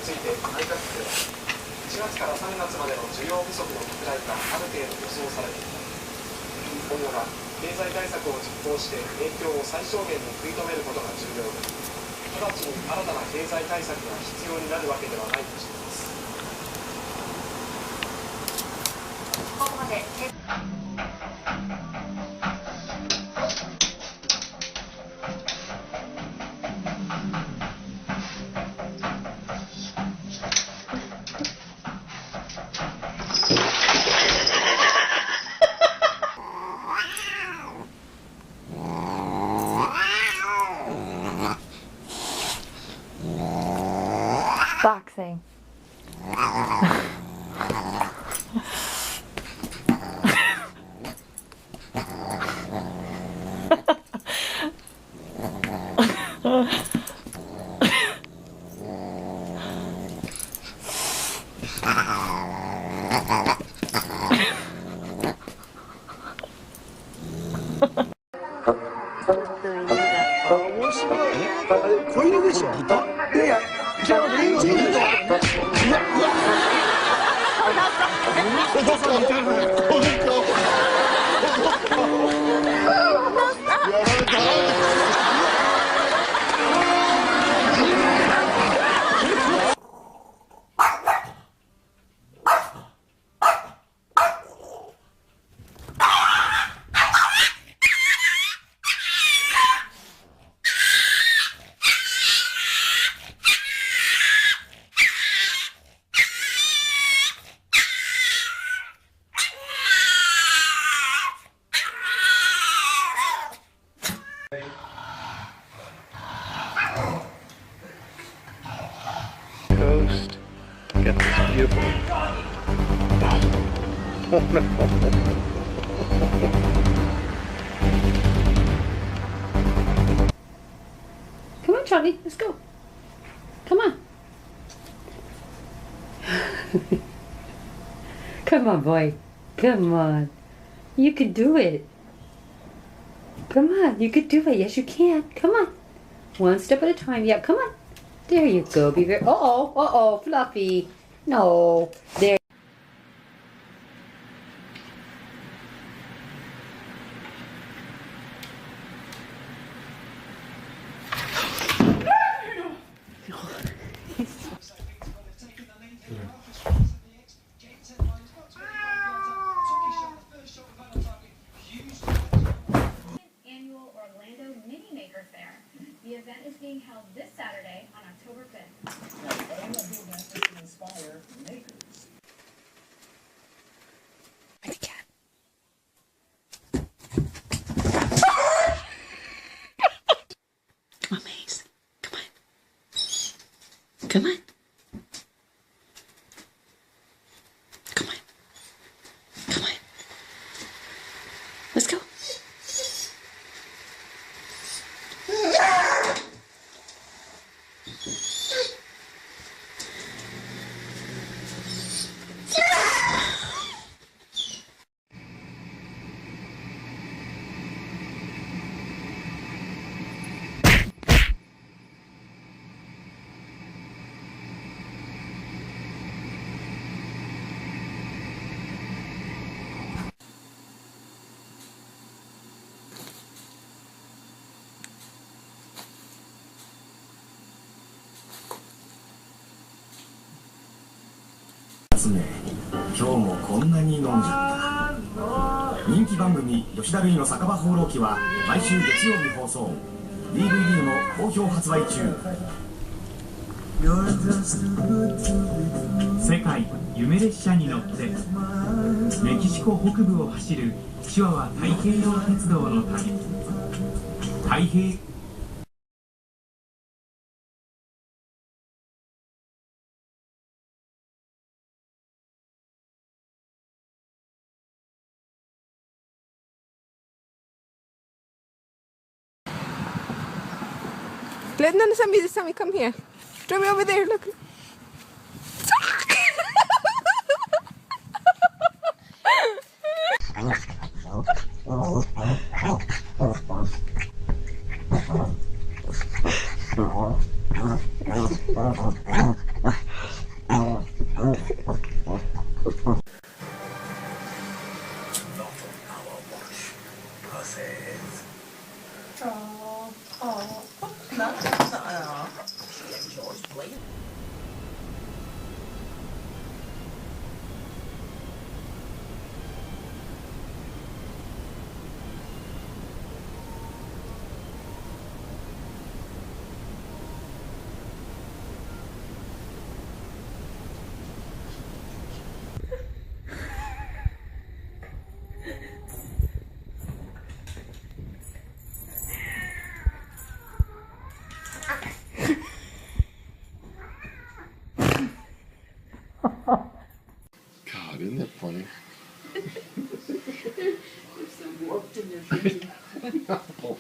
ついて内閣府では1月から3月までの需要不足の拡大がある程度予想されていた。今後は経済対策を実行して影響を最小限に食い止めることが重要で、直ちに新たな経済対策が必要になるわけではないとしています。ここまでboxing. Coast. Got this beautiful. Oh no. Come on, Charlie, let's go. Come on. Come on, boy. Come on. You can do it. Come on, you can do it. Yes, you can. Come on. One step at a time. Yeah, come on. There you go. Be very. Uh-oh, Fluffy. No. There. Annual Orlando Mini Maker Fair. The event is being held this Saturday on October 5th. Now, the aim of the event is to inspire makers. And again. Come on, Maze. Come on. Come on. Come on. Come on. Let's go.今日もこんなに飲んじゃった人気番組「吉田類の酒場放浪記」は毎週月曜日放送 DVD も好評発売中。世界夢列車に乗ってメキシコ北部を走るチワワ太平洋鉄道の旅。太平Glenda and Sammy, come here. Draw me over there, look. funny. There's some warped in their thinking. Oh,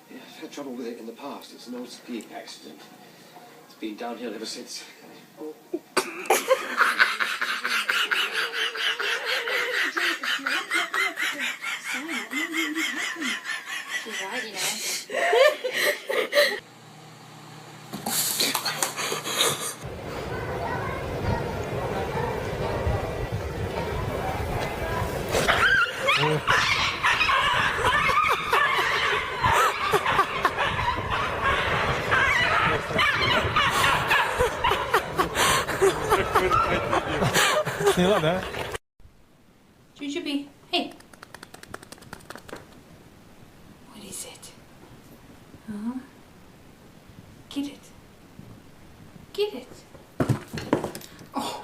Yeah, I've had trouble with it in the past. It's an old skiing accident. It's been downhill ever since. She's right, you know. You like that? Jujubee, hey. What is it? Huh? Get it. Get it. Oh.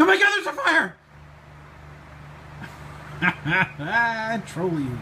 Oh my god, there's a fire! I troll you.